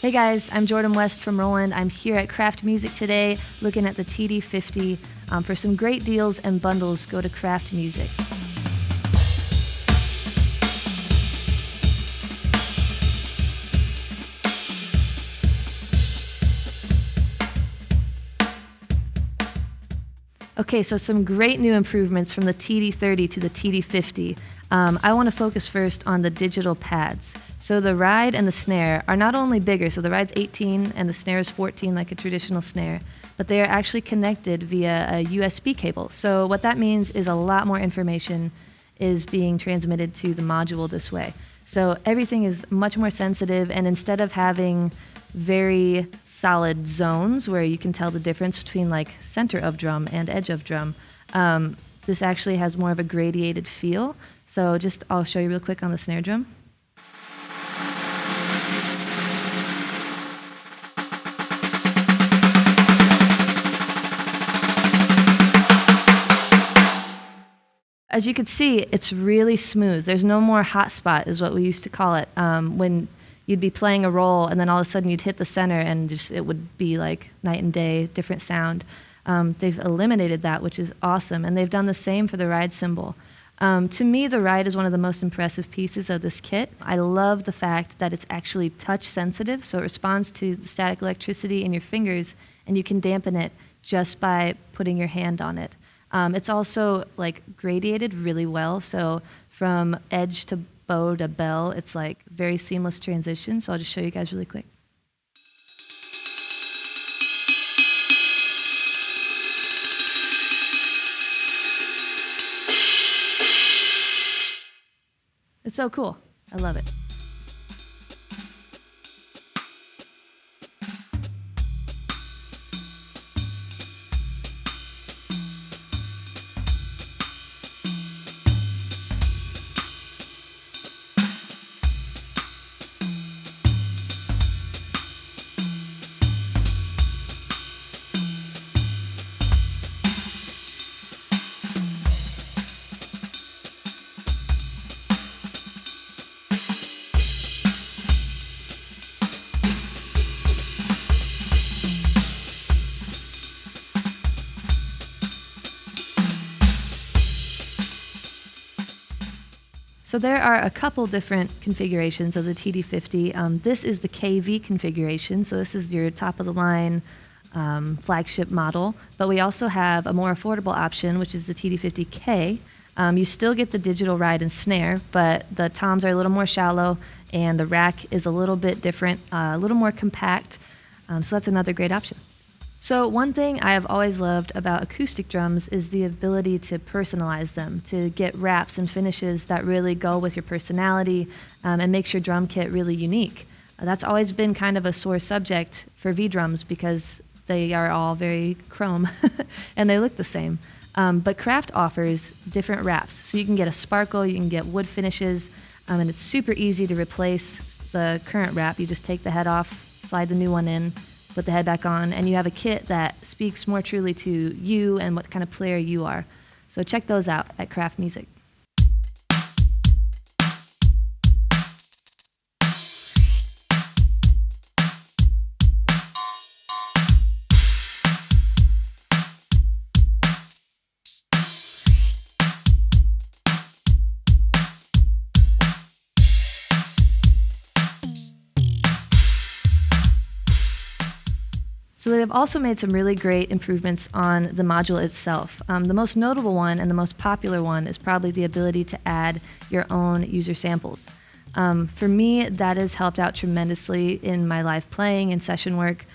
Hey guys, I'm Jordan West from Roland. I'm here at Kraft Music today looking at the TD50. For some great deals and bundles, go to Kraft Music. Okay, so some great new improvements from the TD30 to the TD50. I want to focus first on the digital pads. So the ride and the snare are not only bigger, so the ride's 18 and the snare is 14 like a traditional snare, but they are actually connected via a USB cable. So what that means is a lot more information is being transmitted to the module this way. So everything is much more sensitive, and instead of having very solid zones where you can tell the difference between like center of drum and edge of drum, this actually has more of a gradiated feel. So I'll show you real quick on the snare drum. As you can see, it's really smooth. There's no more hot spot, is what we used to call it, when you'd be playing a roll and then all of a sudden you'd hit the center and it would be like night and day, different sound. They've eliminated that, which is awesome, and they've done the same for the ride cymbal. To me, the ride is one of the most impressive pieces of this kit. I love the fact that it's actually touch sensitive, so it responds to the static electricity in your fingers, and you can dampen it just by putting your hand on it. It's also like gradiated really well, so from edge to bow to bell, it's like very seamless transition. So I'll just show you guys really quick. It's so cool. I love it. So there are a couple different configurations of the TD50. This is the KV configuration, so this is your top-of-the-line flagship model. But we also have a more affordable option, which is the TD50K. You still get the digital ride and snare, but the toms are a little more shallow, and the rack is a little bit different, a little more compact. So that's another great option. So one thing I have always loved about acoustic drums is the ability to personalize them, to get wraps and finishes that really go with your personality and makes your drum kit really unique. That's always been kind of a sore subject for V-drums because they are all very chrome and they look the same. But Kraft offers different wraps. So you can get a sparkle, you can get wood finishes, and it's super easy to replace the current wrap. You just take the head off, slide the new one in, put the head back on, and you have a kit that speaks more truly to you and what kind of player you are. So check those out at Kraft Music. So they've also made some really great improvements on the module itself. The most notable one and the most popular one is probably the ability to add your own user samples. For me, that has helped out tremendously in my live playing and session work.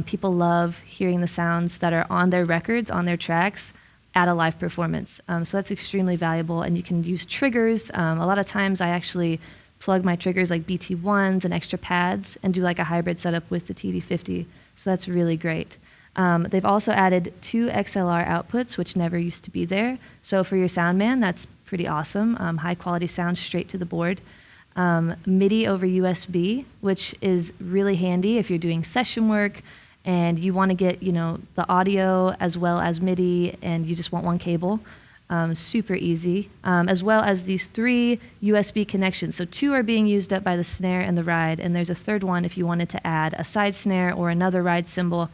People love hearing the sounds that are on their records, on their tracks, at a live performance. So that's extremely valuable, and you can use triggers. A lot of times I actually plug my triggers like BT1s and extra pads and do like a hybrid setup with the TD50. So that's really great. They've also added 2 XLR outputs, which never used to be there. So for your sound man, that's pretty awesome. High quality sound straight to the board. MIDI over USB, which is really handy if you're doing session work and you want to get, the audio as well as MIDI and you just want one cable. super easy, as well as these 3 USB connections. So 2 are being used up by the snare and the ride, and there's a third one if you wanted to add a side snare or another ride cymbal.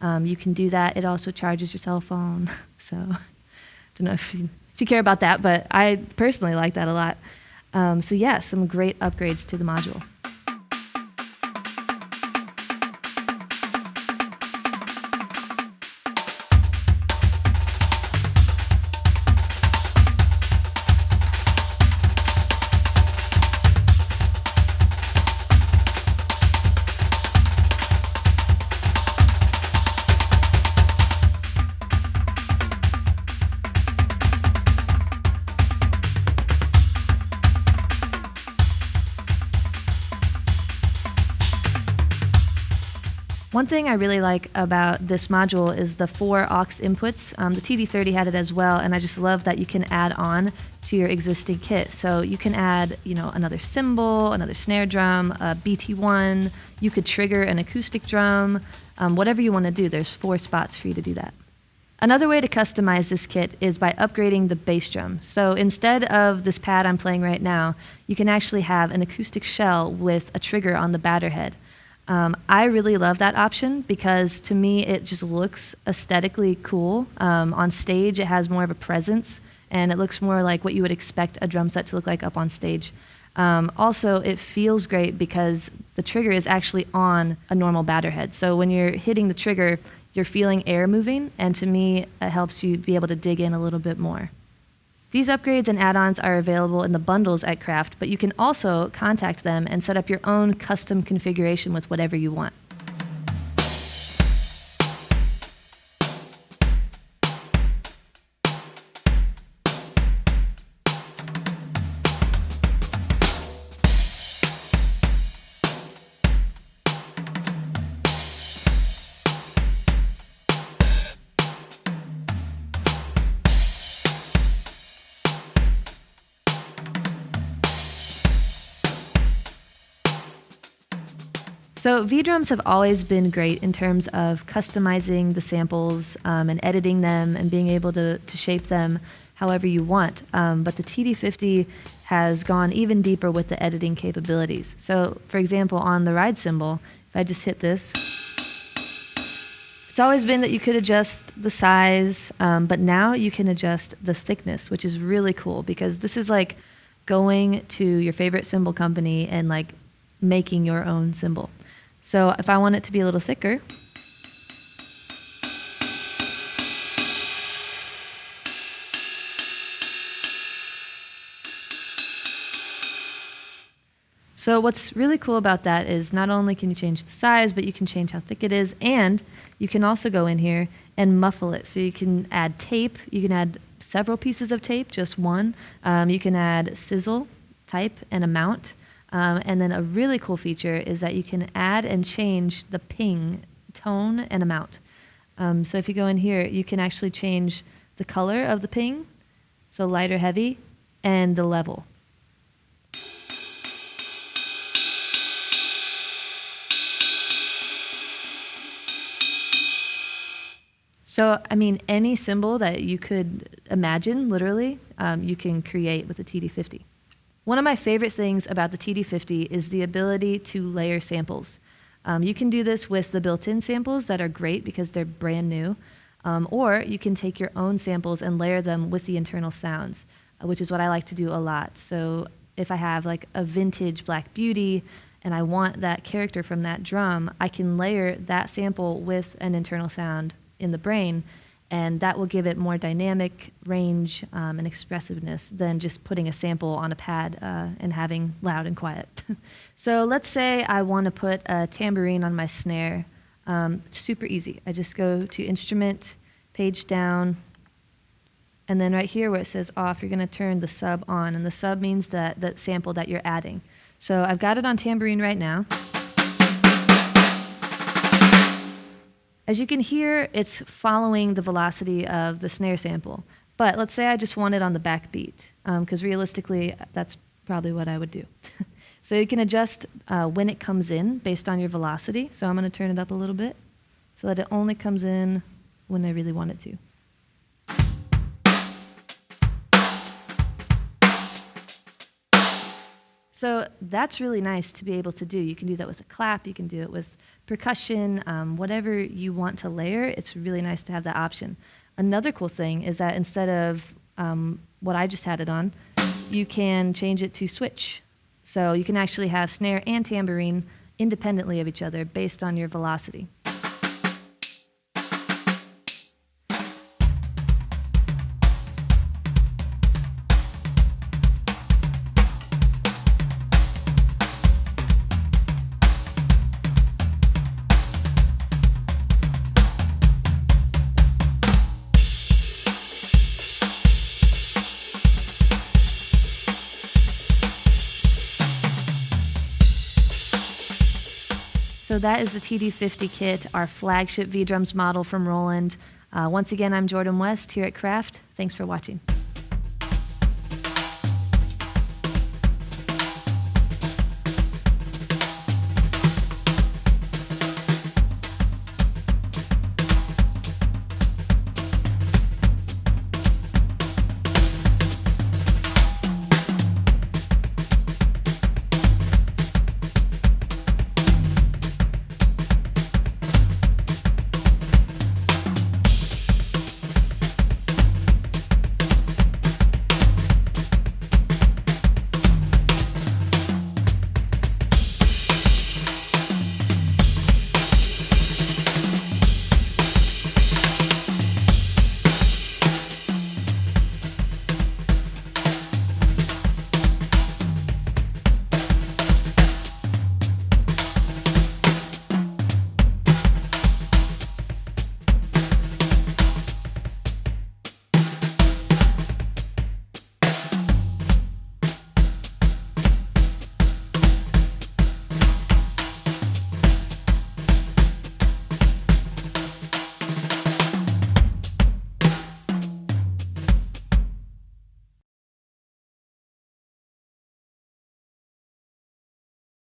You can do that. It also charges your cell phone. So don't know if you care about that, but I personally like that a lot. So yeah, some great upgrades to the module. One thing I really like about this module is the 4 aux inputs. The TD30 had it as well, and I just love that you can add on to your existing kit. So you can add, another cymbal, another snare drum, a BT1. You could trigger an acoustic drum, whatever you want to do. There's 4 spots for you to do that. Another way to customize this kit is by upgrading the bass drum. So instead of this pad I'm playing right now, you can actually have an acoustic shell with a trigger on the batter head. I really love that option because to me it just looks aesthetically cool. On stage it has more of a presence and it looks more like what you would expect a drum set to look like up on stage. Also, it feels great because the trigger is actually on a normal batter head. So when you're hitting the trigger, you're feeling air moving, and to me it helps you be able to dig in a little bit more. These upgrades and add-ons are available in the bundles at Kraft, but you can also contact them and set up your own custom configuration with whatever you want. So V-Drums have always been great in terms of customizing the samples and editing them and being able to shape them however you want. But the TD50 has gone even deeper with the editing capabilities. So for example, on the ride cymbal, if I just hit this, it's always been that you could adjust the size, but now you can adjust the thickness, which is really cool because this is like going to your favorite cymbal company and like making your own cymbal. So if I want it to be a little thicker, so what's really cool about that is not only can you change the size, but you can change how thick it is, and you can also go in here and muffle it. So you can add tape, you can add several pieces of tape, just one. You can add sizzle, type, and amount. And then a really cool feature is that you can add and change the ping, tone, and amount. So if you go in here, you can actually change the color of the ping, so light or heavy, and the level. So, I mean, any cymbal that you could imagine, literally, you can create with the TD50. One of my favorite things about the TD50 is the ability to layer samples. You can do this with the built-in samples that are great because they're brand new, or you can take your own samples and layer them with the internal sounds, which is what I like to do a lot. So if I have like a vintage Black Beauty and I want that character from that drum, I can layer that sample with an internal sound in the brain, and that will give it more dynamic range and expressiveness than just putting a sample on a pad and having loud and quiet. So let's say I want to put a tambourine on my snare. It's super easy. I just go to Instrument, page down, and then right here where it says off, you're going to turn the sub on, and the sub means that sample that you're adding. So I've got it on tambourine right now. As you can hear, it's following the velocity of the snare sample. But let's say I just want it on the backbeat, because realistically, that's probably what I would do. So you can adjust when it comes in based on your velocity. So I'm going to turn it up a little bit so that it only comes in when I really want it to. So that's really nice to be able to do. You can do that with a clap, you can do it with percussion, whatever you want to layer, it's really nice to have that option. Another cool thing is that instead of what I just had it on, you can change it to switch. So you can actually have snare and tambourine independently of each other based on your velocity. So that is the TD50 kit, our flagship V-Drums model from Roland. Once again, I'm Jordan West here at Kraft. Thanks for watching.